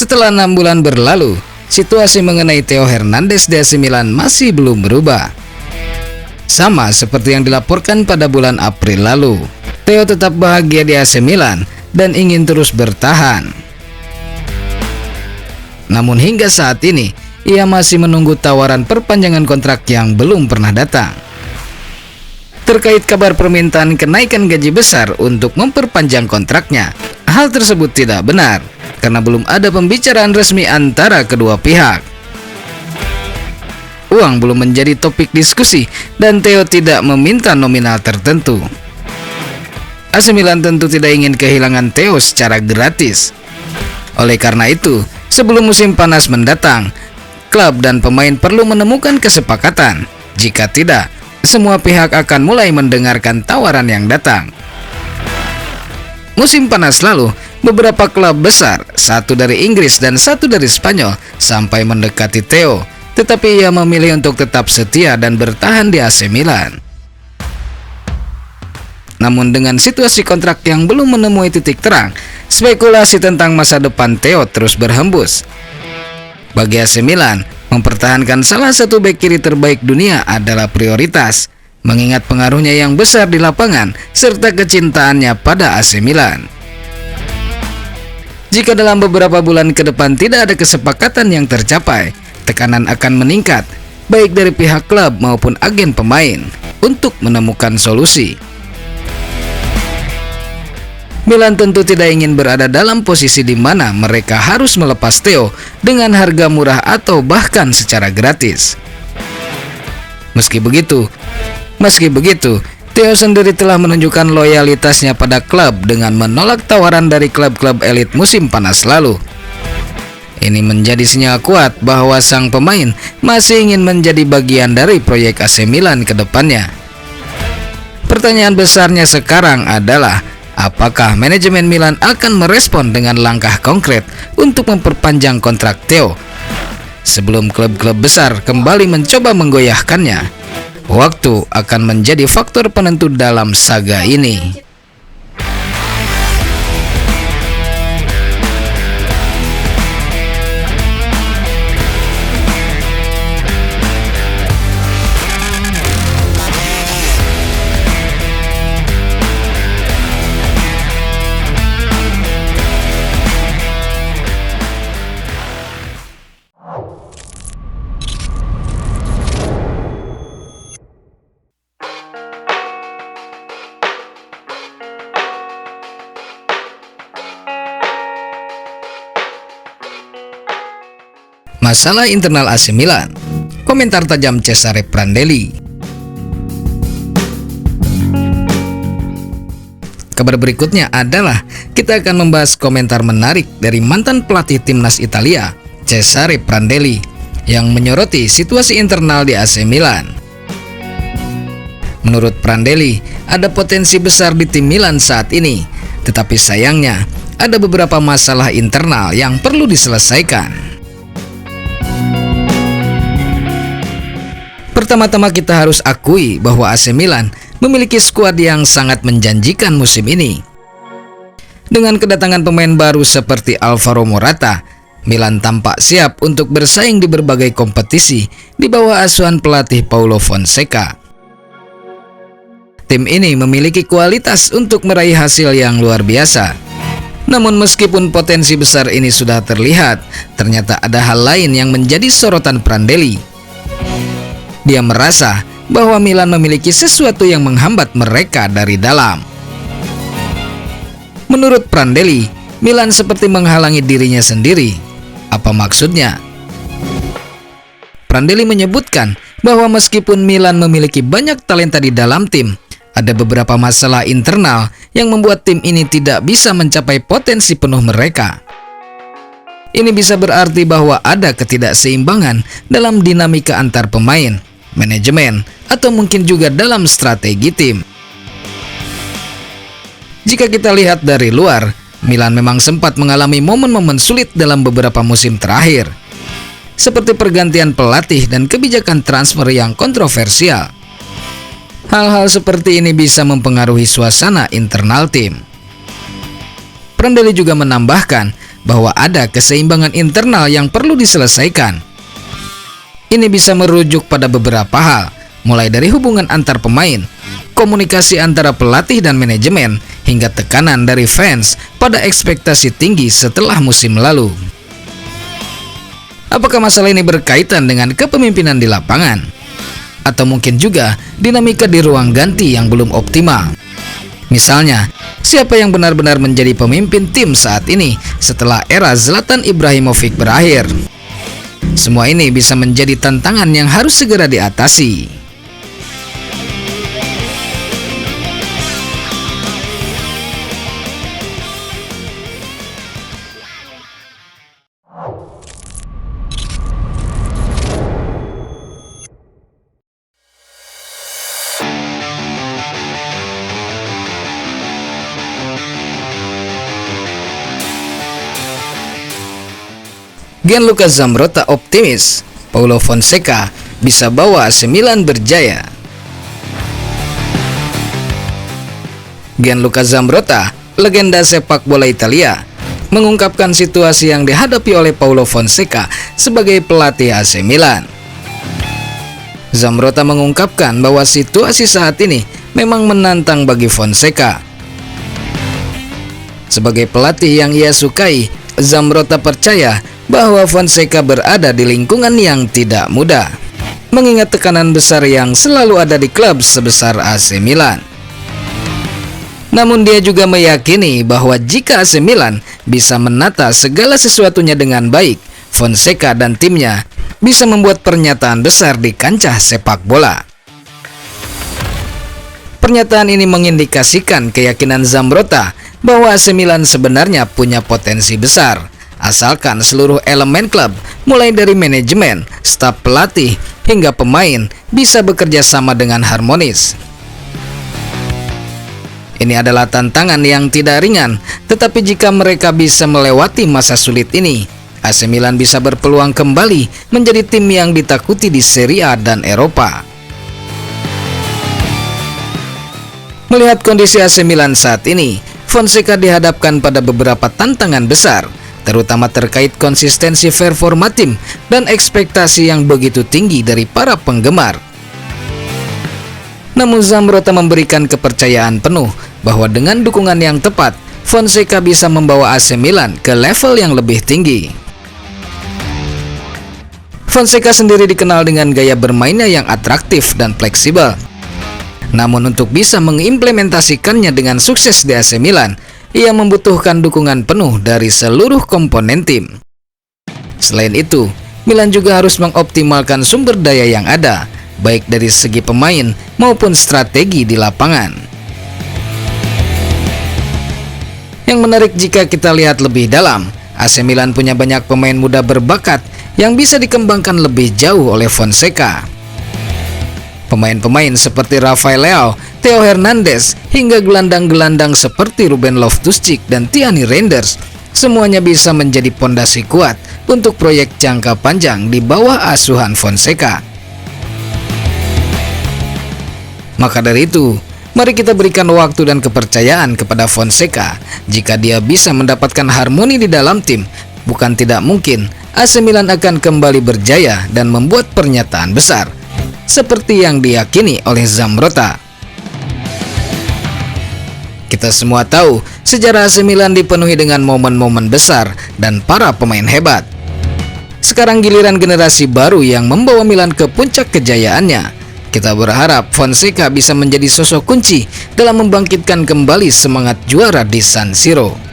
Setelah 6 bulan berlalu, situasi mengenai Theo Hernandez di AC Milan masih belum berubah. Sama seperti yang dilaporkan pada bulan April lalu, Theo tetap bahagia di AC Milan dan ingin terus bertahan. Namun hingga saat ini, ia masih menunggu tawaran perpanjangan kontrak yang belum pernah datang. Terkait kabar permintaan kenaikan gaji besar untuk memperpanjang kontraknya, hal tersebut tidak benar karena belum ada pembicaraan resmi antara kedua pihak. Uang belum menjadi topik diskusi dan Theo tidak meminta nominal tertentu. AC Milan tentu tidak ingin kehilangan Theo secara gratis. Oleh karena itu, sebelum musim panas mendatang, klub dan pemain perlu menemukan kesepakatan. Jika tidak, semua pihak akan mulai mendengarkan tawaran yang datang. Musim panas lalu, beberapa klub besar, satu dari Inggris dan satu dari Spanyol, sampai mendekati Theo, tetapi ia memilih untuk tetap setia dan bertahan di AC Milan. Namun dengan situasi kontrak yang belum menemui titik terang, spekulasi tentang masa depan Theo terus berhembus. Bagi AC Milan, mempertahankan salah satu bek kiri terbaik dunia adalah prioritas, mengingat pengaruhnya yang besar di lapangan serta kecintaannya pada AC Milan. Jika dalam beberapa bulan ke depan tidak ada kesepakatan yang tercapai, tekanan akan meningkat, baik dari pihak klub maupun agen pemain, untuk menemukan solusi. Milan tentu tidak ingin berada dalam posisi di mana mereka harus melepas Theo dengan harga murah atau bahkan secara gratis. Meski begitu, Theo sendiri telah menunjukkan loyalitasnya pada klub dengan menolak tawaran dari klub-klub elit musim panas lalu. Ini menjadi sinyal kuat bahwa sang pemain masih ingin menjadi bagian dari proyek AC Milan ke depannya. Pertanyaan besarnya sekarang adalah, apakah manajemen Milan akan merespon dengan langkah konkret untuk memperpanjang kontrak Theo sebelum klub-klub besar kembali mencoba menggoyahkannya? Waktu akan menjadi faktor penentu dalam saga ini. Masalah internal AC Milan. Komentar tajam Cesare Prandelli. Kabar berikutnya adalah kita akan membahas komentar menarik dari mantan pelatih timnas Italia, Cesare Prandelli, yang menyoroti situasi internal di AC Milan. Menurut Prandelli, ada potensi besar di tim Milan saat ini, tetapi sayangnya ada beberapa masalah internal yang perlu diselesaikan. Pertama-tama kita harus akui bahwa AC Milan memiliki skuad yang sangat menjanjikan musim ini. Dengan kedatangan pemain baru seperti Alvaro Morata, Milan tampak siap untuk bersaing di berbagai kompetisi di bawah asuhan pelatih Paulo Fonseca. Tim ini memiliki kualitas untuk meraih hasil yang luar biasa. Namun meskipun potensi besar ini sudah terlihat, ternyata ada hal lain yang menjadi sorotan Prandelli. Dia merasa bahwa Milan memiliki sesuatu yang menghambat mereka dari dalam. Menurut Prandelli, Milan seperti menghalangi dirinya sendiri. Apa maksudnya? Prandelli menyebutkan bahwa meskipun Milan memiliki banyak talenta di dalam tim, ada beberapa masalah internal yang membuat tim ini tidak bisa mencapai potensi penuh mereka. Ini bisa berarti bahwa ada ketidakseimbangan dalam dinamika antar pemain, manajemen, atau mungkin juga dalam strategi tim. Jika kita lihat dari luar, Milan memang sempat mengalami momen-momen sulit dalam beberapa musim terakhir, seperti pergantian pelatih dan kebijakan transfer yang kontroversial. Hal-hal seperti ini bisa mempengaruhi suasana internal tim. Prandelli juga menambahkan bahwa ada keseimbangan internal yang perlu diselesaikan. Ini bisa merujuk pada beberapa hal, mulai dari hubungan antar pemain, komunikasi antara pelatih dan manajemen, hingga tekanan dari fans pada ekspektasi tinggi setelah musim lalu. Apakah masalah ini berkaitan dengan kepemimpinan di lapangan? Atau mungkin juga dinamika di ruang ganti yang belum optimal? Misalnya, siapa yang benar-benar menjadi pemimpin tim saat ini setelah era Zlatan Ibrahimovic berakhir? Semua ini bisa menjadi tantangan yang harus segera diatasi. Gianluca Zambrotta optimis Paulo Fonseca bisa bawa AC Milan berjaya. Gianluca Zambrotta, legenda sepak bola Italia, mengungkapkan situasi yang dihadapi oleh Paulo Fonseca sebagai pelatih AC Milan. Zambrotta mengungkapkan bahwa situasi saat ini memang menantang bagi Fonseca. Sebagai pelatih yang ia sukai, Zambrotta percaya bahwa Fonseca berada di lingkungan yang tidak mudah, mengingat tekanan besar yang selalu ada di klub sebesar AC Milan. Namun dia juga meyakini bahwa jika AC Milan bisa menata segala sesuatunya dengan baik, Fonseca dan timnya bisa membuat pernyataan besar di kancah sepak bola. Pernyataan ini mengindikasikan keyakinan Zambrotta bahwa AC Milan sebenarnya punya potensi besar, asalkan seluruh elemen klub, mulai dari manajemen, staf pelatih, hingga pemain, bisa bekerja sama dengan harmonis. Ini adalah tantangan yang tidak ringan, tetapi jika mereka bisa melewati masa sulit ini, AC Milan bisa berpeluang kembali menjadi tim yang ditakuti di Serie A dan Eropa. Melihat kondisi AC Milan saat ini, Fonseca dihadapkan pada beberapa tantangan besar, terutama terkait konsistensi performa tim dan ekspektasi yang begitu tinggi dari para penggemar. Namun Zambrotta memberikan kepercayaan penuh bahwa dengan dukungan yang tepat, Fonseca bisa membawa AC Milan ke level yang lebih tinggi. Fonseca sendiri dikenal dengan gaya bermainnya yang atraktif dan fleksibel. Namun untuk bisa mengimplementasikannya dengan sukses di AC Milan, ia membutuhkan dukungan penuh dari seluruh komponen tim. Selain itu, Milan juga harus mengoptimalkan sumber daya yang ada, baik dari segi pemain maupun strategi di lapangan. Yang menarik jika kita lihat lebih dalam, AC Milan punya banyak pemain muda berbakat yang bisa dikembangkan lebih jauh oleh Fonseca. Pemain-pemain seperti Rafael Leao, Theo Hernandez, hingga gelandang-gelandang seperti Ruben Loftus-Cheek dan Tierney Reinders, semuanya bisa menjadi pondasi kuat untuk proyek jangka panjang di bawah asuhan Fonseca. Maka dari itu, mari kita berikan waktu dan kepercayaan kepada Fonseca. Jika dia bisa mendapatkan harmoni di dalam tim, bukan tidak mungkin AC Milan akan kembali berjaya dan membuat pernyataan besar, seperti yang diyakini oleh Zambrotta. Kita semua tahu, sejarah AC Milan dipenuhi dengan momen-momen besar dan para pemain hebat. Sekarang giliran generasi baru yang membawa Milan ke puncak kejayaannya. Kita berharap Fonseca bisa menjadi sosok kunci dalam membangkitkan kembali semangat juara di San Siro.